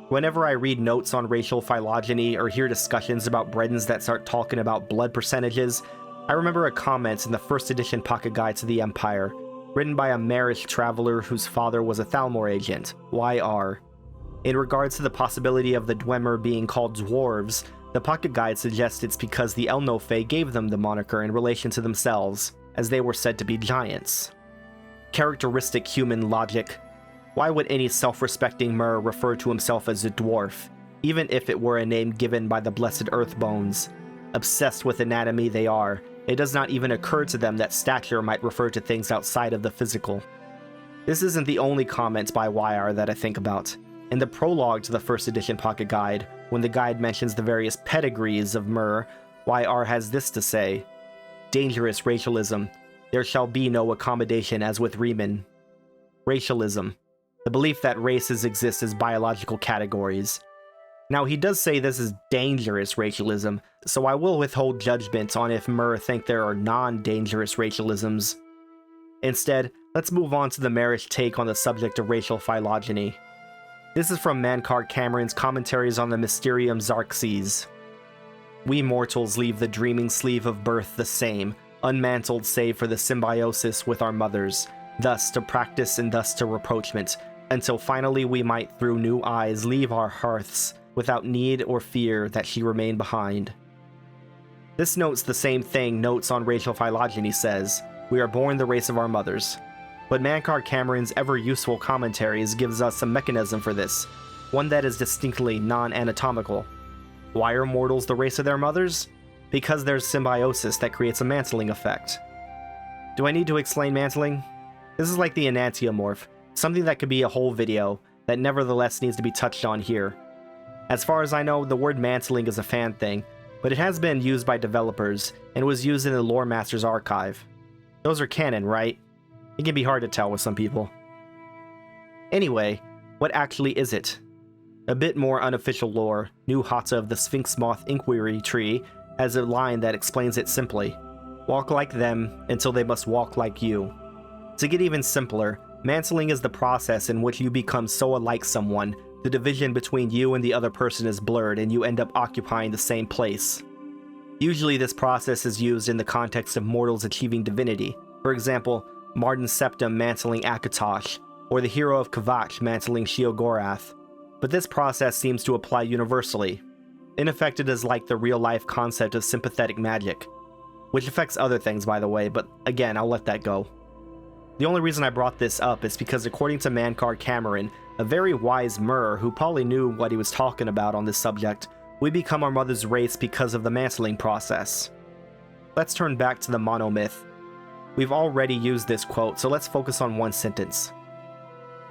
Whenever I read notes on racial phylogeny or hear discussions about Bretons that start talking about blood percentages, I remember a comment in the first edition pocket guide to the Empire, written by a Marish traveler whose father was a Thalmor agent, YR. In regards to the possibility of the Dwemer being called dwarves, the pocket guide suggests it's because the Elnofe gave them the moniker in relation to themselves, as they were said to be giants. Characteristic human logic. Why would any self-respecting Mer refer to himself as a dwarf, even if it were a name given by the blessed Earthbones? Obsessed with anatomy they are, it does not even occur to them that stature might refer to things outside of the physical. This isn't the only comment by YR that I think about. In the prologue to the first edition pocket guide, when the guide mentions the various pedigrees of Mer, YR has this to say: dangerous racialism. There shall be no accommodation as with Riemann. Racialism. The belief that races exist as biological categories. Now, he does say this is dangerous racialism, so I will withhold judgment on if Mer think there are non-dangerous racialisms. Instead, let's move on to the Marish take on the subject of racial phylogeny. This is from Mankar Cameron's Commentaries on the Mysterium Xarxes. We mortals leave the dreaming sleeve of birth the same, unmantled save for the symbiosis with our mothers, thus to practice and thus to reproachment, until finally we might through new eyes leave our hearths, without need or fear that she remain behind. This notes the same thing Notes on Racial Phylogeny says: we are born the race of our mothers. But Mankar Cameron's ever-useful commentaries gives us a mechanism for this, one that is distinctly non-anatomical. Why are mortals the race of their mothers? Because there's symbiosis that creates a mantling effect. Do I need to explain mantling? This is like the enantiomorph, something that could be a whole video, that nevertheless needs to be touched on here. As far as I know, the word mantling is a fan thing, but it has been used by developers, and was used in the Lore Master's archive. Those are canon, right? It can be hard to tell with some people. Anyway, what actually is it? A bit more unofficial lore, New Hata of the Sphinx Moth Inquiry Tree has a line that explains it simply. Walk like them until they must walk like you. To get even simpler, mantling is the process in which you become so alike someone, the division between you and the other person is blurred and you end up occupying the same place. Usually this process is used in the context of mortals achieving divinity. For example, Martin Septim mantling Akatosh, or the hero of Kvatch mantling Sheogorath. But this process seems to apply universally. In effect, it is like the real-life concept of sympathetic magic, which affects other things, by the way, but again, I'll let that go. The only reason I brought this up is because according to Mankar Cameron, a very wise Mer who probably knew what he was talking about on this subject, we become our mother's race because of the mantling process. Let's turn back to the monomyth. We've already used this quote, so let's focus on one sentence.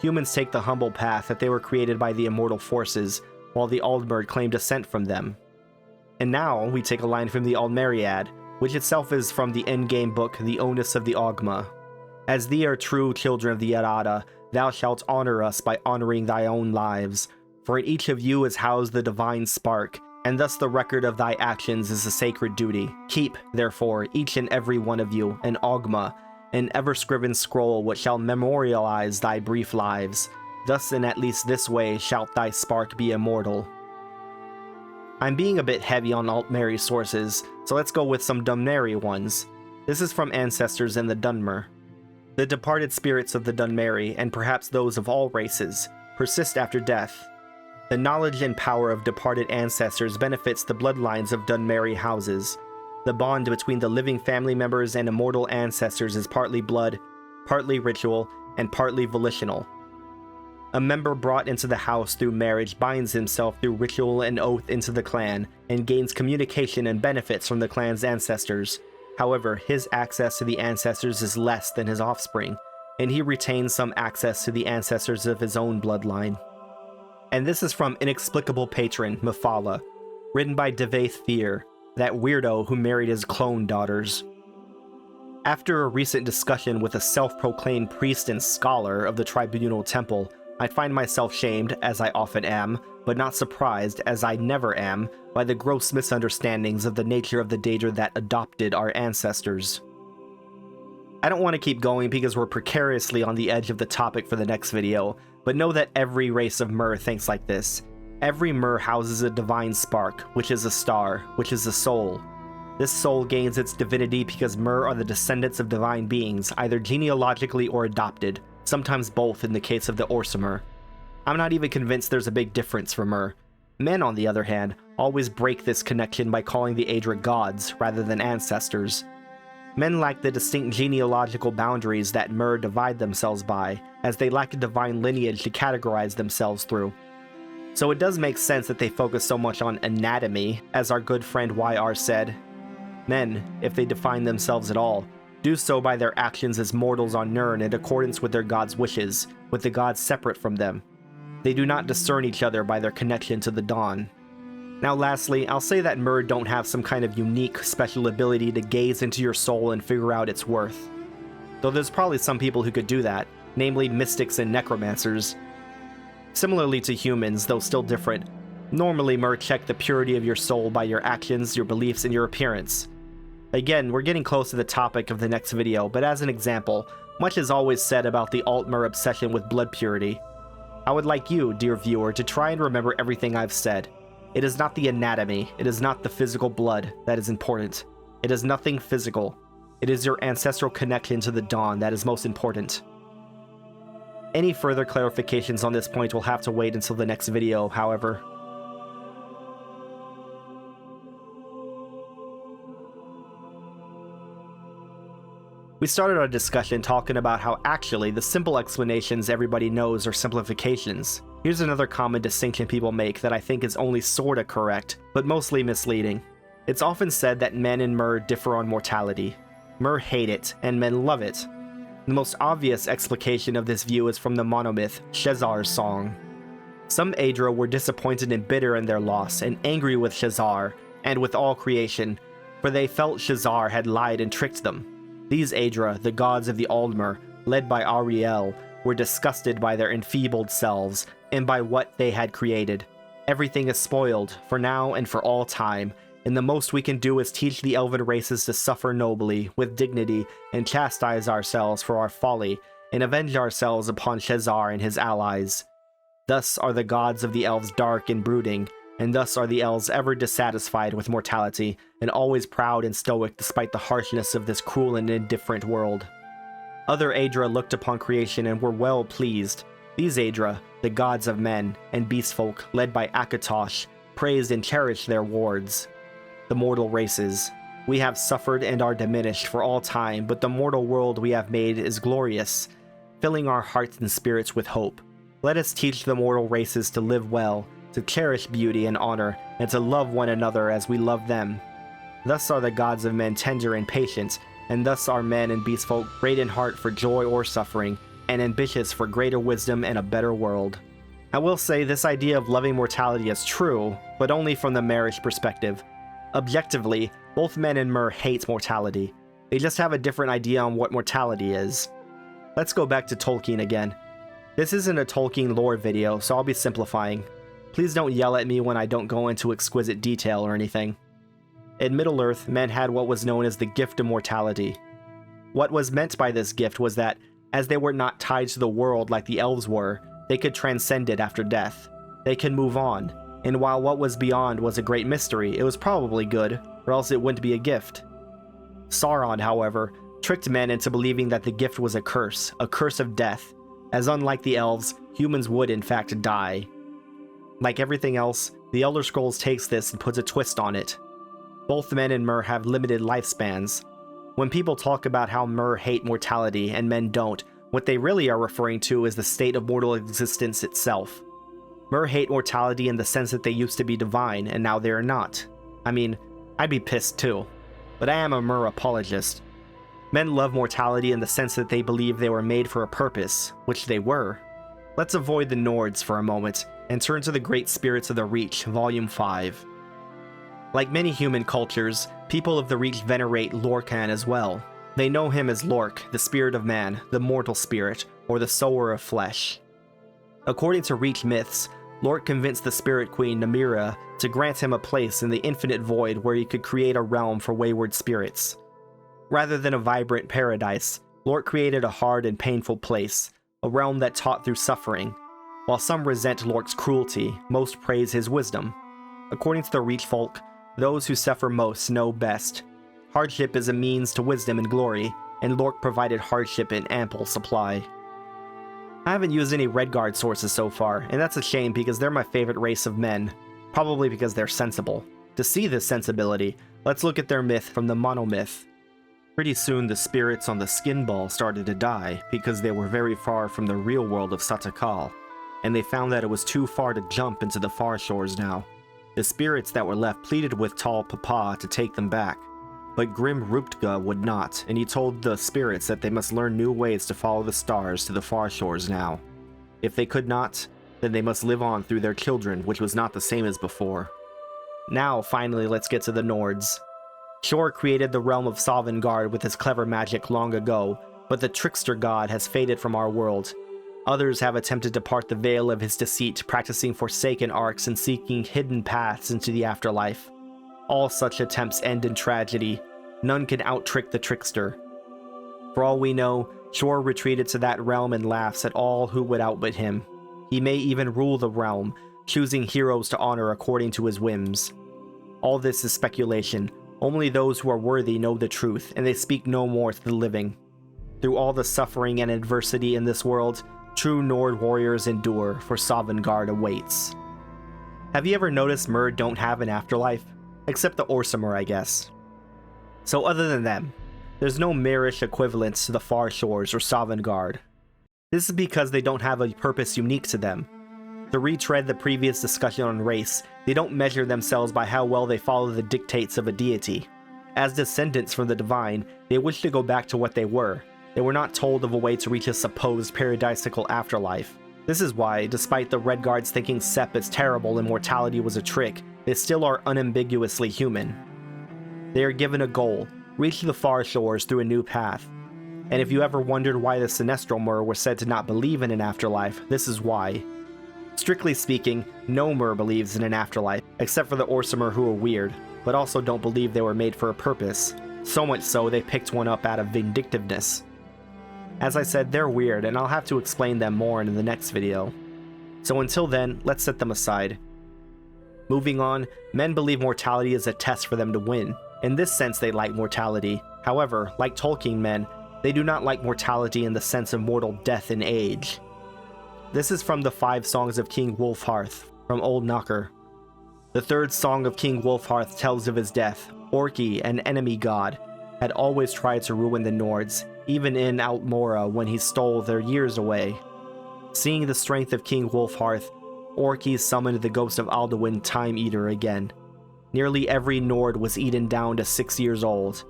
Humans take the humble path that they were created by the immortal forces, while the Aldmer claim descent from them. And now we take a line from the Aldmeriad, which itself is from the endgame book The Onus of the Ogma. As thee are true children of the Errata, thou shalt honor us by honoring thy own lives, for in each of you is housed the divine spark, and thus the record of thy actions is a sacred duty. Keep, therefore, each and every one of you, an Ogma, an ever-scriven scroll which shall memorialize thy brief lives. Thus in at least this way shalt thy spark be immortal. I'm being a bit heavy on ALDMERIS sources, so let's go with some Dunmeri ones. This is from Ancestors in the Dunmer. The departed spirits of the Dunmeri, and perhaps those of all races, persist after death. The knowledge and power of departed ancestors benefits the bloodlines of Dunmeri houses. The bond between the living family members and immortal ancestors is partly blood, partly ritual, and partly volitional. A member brought into the house through marriage binds himself through ritual and oath into the clan, and gains communication and benefits from the clan's ancestors. However, his access to the ancestors is less than his offspring, and he retains some access to the ancestors of his own bloodline. And this is from Inexplicable Patron, Mephala, written by Devaith Fear, that weirdo who married his clone daughters. After a recent discussion with a self-proclaimed priest and scholar of the Tribunal Temple, I find myself shamed, as I often am, but not surprised, as I never am, by the gross misunderstandings of the nature of the danger that adopted our ancestors. I don't want to keep going because we're precariously on the edge of the topic for the next video, but know that every race of Mer thinks like this. Every Mer houses a divine spark, which is a star, which is a soul. This soul gains its divinity because Mer are the descendants of divine beings, either genealogically or adopted, sometimes both in the case of the Orsimer. I'm not even convinced there's a big difference for Mer. Men, on the other hand, always break this connection by calling the Aedra gods rather than ancestors. Men lack the distinct genealogical boundaries that Mer divide themselves by, as they lack a divine lineage to categorize themselves through. So it does make sense that they focus so much on anatomy, as our good friend YR said. Men, if they define themselves at all, do so by their actions as mortals on Nirn in accordance with their god's wishes, with the gods separate from them. They do not discern each other by their connection to the dawn. Now lastly, I'll say that Mer don't have some kind of unique, special ability to gaze into your soul and figure out its worth. Though there's probably some people who could do that, namely mystics and necromancers. Similarly to humans, though still different, normally Mer check the purity of your soul by your actions, your beliefs, and your appearance. Again, we're getting close to the topic of the next video, but as an example, much is always said about the ALDMER obsession with blood purity. I would like you, dear viewer, to try and remember everything I've said. It is not the anatomy, it is not the physical blood that is important. It is nothing physical. It is your ancestral connection to the dawn that is most important. Any further clarifications on this point will have to wait until the next video, however. We started our discussion talking about how actually the simple explanations everybody knows are simplifications. Here's another common distinction people make that I think is only sorta correct, but mostly misleading. It's often said that men and Mer differ on mortality. Mer hate it, and men love it. The most obvious explication of this view is from the monomyth, Shezar's song. Some Aedra were disappointed and bitter in their loss, and angry with Shezar, and with all creation, for they felt Shezar had lied and tricked them. These Aedra, the gods of the ALDMER, led by Ariel, were disgusted by their enfeebled selves, and by what they had created. Everything is spoiled, for now and for all time, and the most we can do is teach the elven races to suffer nobly, with dignity, and chastise ourselves for our folly, and avenge ourselves upon Shezar and his allies. Thus are the gods of the elves dark and brooding, and thus are the elves ever dissatisfied with mortality, and always proud and stoic despite the harshness of this cruel and indifferent world. Other Aedra looked upon creation and were well pleased. These Aedra, the gods of men, and beastfolk, led by Akatosh, praised and cherished their wards. The mortal races. We have suffered and are diminished for all time, but the mortal world we have made is glorious, filling our hearts and spirits with hope. Let us teach the mortal races to live well, to cherish beauty and honor, and to love one another as we love them. Thus are the gods of men tender and patient, and thus are men and beastfolk great in heart for joy or suffering, and ambitious for greater wisdom and a better world. I will say this idea of loving mortality is true, but only from the Merish perspective. Objectively, both men and Mer hate mortality. They just have a different idea on what mortality is. Let's go back to Tolkien again. This isn't a Tolkien lore video, so I'll be simplifying. Please don't yell at me when I don't go into exquisite detail or anything. In Middle-earth, men had what was known as the gift of mortality. What was meant by this gift was that, as they were not tied to the world like the elves were, they could transcend it after death. They could move on, and while what was beyond was a great mystery, it was probably good, or else it wouldn't be a gift. Sauron, however, tricked men into believing that the gift was a curse of death, as unlike the elves, humans would in fact die. Like everything else, the Elder Scrolls takes this and puts a twist on it. Both men and Mer have limited lifespans. When people talk about how Mer hate mortality and men don't, what they really are referring to is the state of mortal existence itself. Mer hate mortality in the sense that they used to be divine and now they are not. I mean, I'd be pissed too, but I am a Mer apologist. Men love mortality in the sense that they believe they were made for a purpose, which they were. Let's avoid the Nords for a moment and turn to the Great Spirits of the Reach, Volume 5. Like many human cultures, people of the Reach venerate Lorkhan as well. They know him as Lork, the spirit of man, the mortal spirit, or the sower of flesh. According to Reach myths, Lork convinced the Spirit Queen Namira to grant him a place in the infinite void where he could create a realm for wayward spirits. Rather than a vibrant paradise, Lork created a hard and painful place, a realm that taught through suffering. While some resent Lork's cruelty, most praise his wisdom. According to the Reach folk, those who suffer most know best. Hardship is a means to wisdom and glory, and Lork provided hardship in ample supply. I haven't used any Redguard sources so far, and that's a shame because they're my favorite race of men, probably because they're sensible. To see this sensibility, let's look at their myth from the monomyth. Pretty soon the spirits on the skin ball started to die because they were very far from the real world of Satakal, and they found that it was too far to jump into the far shores now. The spirits that were left pleaded with Tall Papa to take them back, but Grim Ruptga would not, and he told the spirits that they must learn new ways to follow the stars to the far shores now. If they could not, then they must live on through their children, which was not the same as before. Now, finally, let's get to the Nords. Shor created the realm of Sovngarde with his clever magic long ago, but the trickster god has faded from our world. Others have attempted to part the veil of his deceit, practicing forsaken arts and seeking hidden paths into the afterlife. All such attempts end in tragedy. None can out-trick the trickster. For all we know, Shor retreated to that realm and laughs at all who would outwit him. He may even rule the realm, choosing heroes to honor according to his whims. All this is speculation. Only those who are worthy know the truth, and they speak no more to the living. Through all the suffering and adversity in this world, true Nord warriors endure, for Sovngarde awaits. Have you ever noticed Mer don't have an afterlife? Except the Orsimer, I guess. So other than them, there's no Merish equivalents to the Far Shores or Sovngarde. This is because they don't have a purpose unique to them. To retread the previous discussion on race, they don't measure themselves by how well they follow the dictates of a deity. As descendants from the divine, they wish to go back to what they were. They were not told of a way to reach a supposed paradisical afterlife. This is why, despite the Redguards thinking Sep is terrible and mortality was a trick, they still are unambiguously human. They are given a goal, reach the far shores through a new path. And if you ever wondered why the Sinestral Mer were said to not believe in an afterlife, this is why. Strictly speaking, no Mer believes in an afterlife, except for the Orsimer who are weird, but also don't believe they were made for a purpose. So much so, they picked one up out of vindictiveness. As I said, they're weird, and I'll have to explain them more in the next video. So until then, let's set them aside. Moving on, men believe mortality is a test for them to win. In this sense, they like mortality. However, like Tolkien men, they do not like mortality in the sense of mortal death and age. This is from the 5 Songs of King Wulfharth, from Old Knocker. The 3rd Song of King Wulfharth tells of his death. Orki, an enemy god, had always tried to ruin the Nords, even in Altmora when he stole their years away. Seeing the strength of King Wulfharth, Orki summoned the ghost of Alduin Time Eater again. Nearly every Nord was eaten down to 6 years old.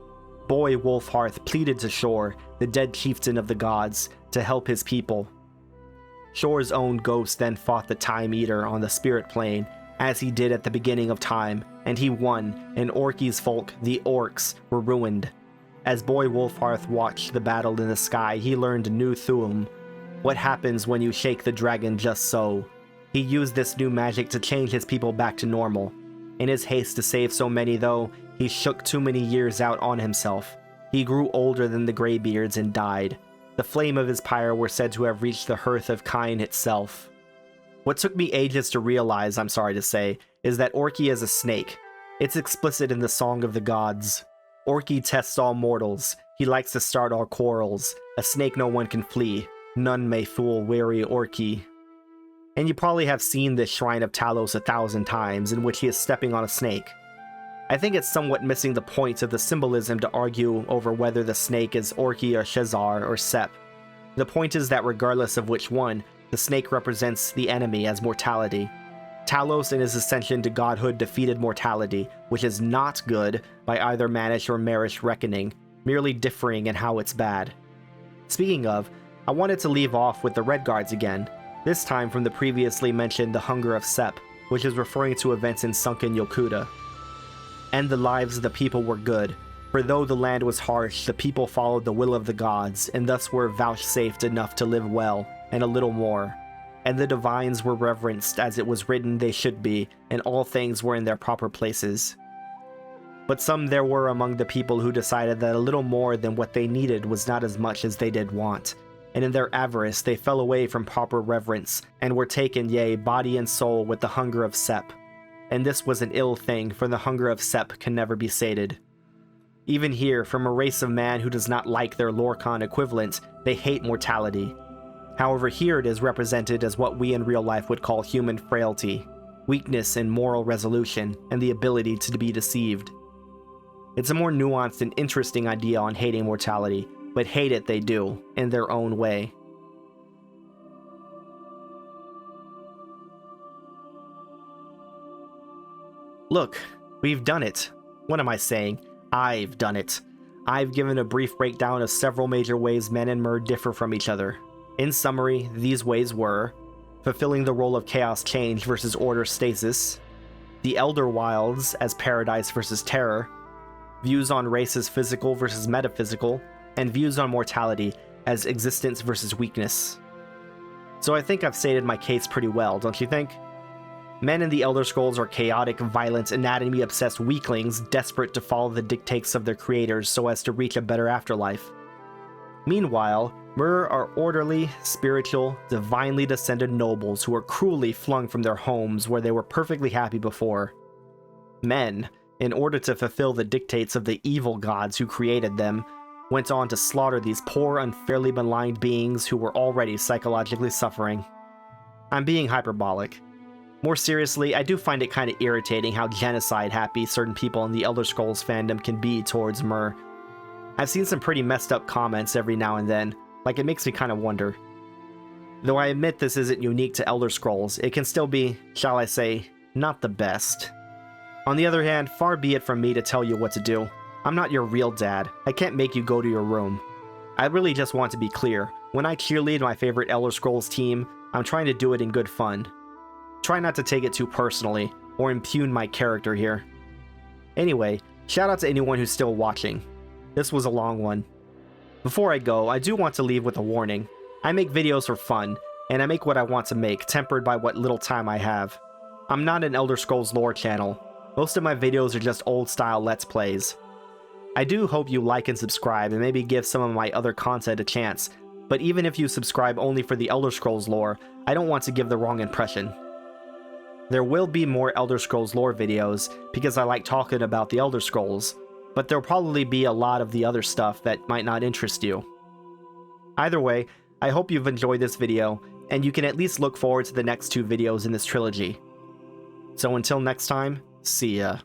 Boy Wulfharth pleaded to Shor, the dead chieftain of the gods, to help his people. Shor's own ghost then fought the Time Eater on the spirit plane, as he did at the beginning of time, and he won, and Orki's folk, the Orcs, were ruined. As Boy Wulfharth watched the battle in the sky, he learned new Thuum, what happens when you shake the dragon just so. He used this new magic to change his people back to normal. In his haste to save so many though, he shook too many years out on himself. He grew older than the Greybeards and died. The flame of his pyre were said to have reached the hearth of Kine itself. What took me ages to realize, I'm sorry to say, is that Orki is a snake. It's explicit in the Song of the Gods. Orki tests all mortals. He likes to start all quarrels. A snake no one can flee. None may fool wary Orki. And you probably have seen this Shrine of Talos 1,000 times, in which he is stepping on a snake. I think it's somewhat missing the point of the symbolism to argue over whether the snake is Orki or Shezar or Sep. The point is that regardless of which one, the snake represents the enemy as mortality. Talos in his ascension to godhood defeated mortality, which is not good by either Manish or Merish reckoning, merely differing in how it's bad. Speaking of, I wanted to leave off with the Redguards again, this time from the previously mentioned The Hunger of Sep, which is referring to events in sunken Yokuda. And the lives of the people were good, for though the land was harsh, the people followed the will of the gods, and thus were vouchsafed enough to live well, and a little more. and the divines were reverenced as it was written they should be, and all things were in their proper places. But some there were among the people who decided that a little more than what they needed was not as much as they did want, and in their avarice they fell away from proper reverence, and were taken, yea, body and soul, with the hunger of Sep. And this was an ill thing, for the hunger of Sep can never be sated. Even here, from a race of man who does not like their Lorcan equivalent, they hate mortality. However, here it is represented as what we in real life would call human frailty, weakness in moral resolution, and the ability to be deceived. It's a more nuanced and interesting idea on hating mortality, but hate it they do, in their own way. Look, we've done it. What am I saying? I've done it. I've given a brief breakdown of several major ways Man-Mer differ from each other. In summary, these ways were fulfilling the role of chaos change versus order stasis, the Elder Wilds as paradise versus terror, views on race as physical versus metaphysical, and views on mortality as existence versus weakness. So I think I've stated my case pretty well, don't you think? Men in the Elder Scrolls are chaotic, violent, anatomy-obsessed weaklings desperate to follow the dictates of their creators so as to reach a better afterlife. Meanwhile, Mer are orderly, spiritual, divinely descended nobles who are cruelly flung from their homes where they were perfectly happy before. Men, in order to fulfill the dictates of the evil gods who created them, went on to slaughter these poor, unfairly maligned beings who were already psychologically suffering. I'm being hyperbolic. More seriously, I do find it kind of irritating how genocide-happy certain people in the Elder Scrolls fandom can be towards Mer. I've seen some pretty messed up comments every now and then, like it makes me kind of wonder. Though I admit this isn't unique to Elder Scrolls, it can still be, shall I say, not the best. On the other hand, far be it from me to tell you what to do. I'm not your real dad. I can't make you go to your room. I really just want to be clear. When I cheerlead my favorite Elder Scrolls team, I'm trying to do it in good fun. Try not to take it too personally, or impugn my character here. Anyway, shout out to anyone who's still watching. This was a long one. Before I go, I do want to leave with a warning. I make videos for fun, and I make what I want to make, tempered by what little time I have. I'm not an Elder Scrolls lore channel. Most of my videos are just old-style Let's Plays. I do hope you like and subscribe, and maybe give some of my other content a chance, but even if you subscribe only for the Elder Scrolls lore, I don't want to give the wrong impression. There will be more Elder Scrolls lore videos, because I like talking about the Elder Scrolls, but there'll probably be a lot of the other stuff that might not interest you. Either way, I hope you've enjoyed this video, and you can at least look forward to the next 2 videos in this trilogy. So until next time, see ya.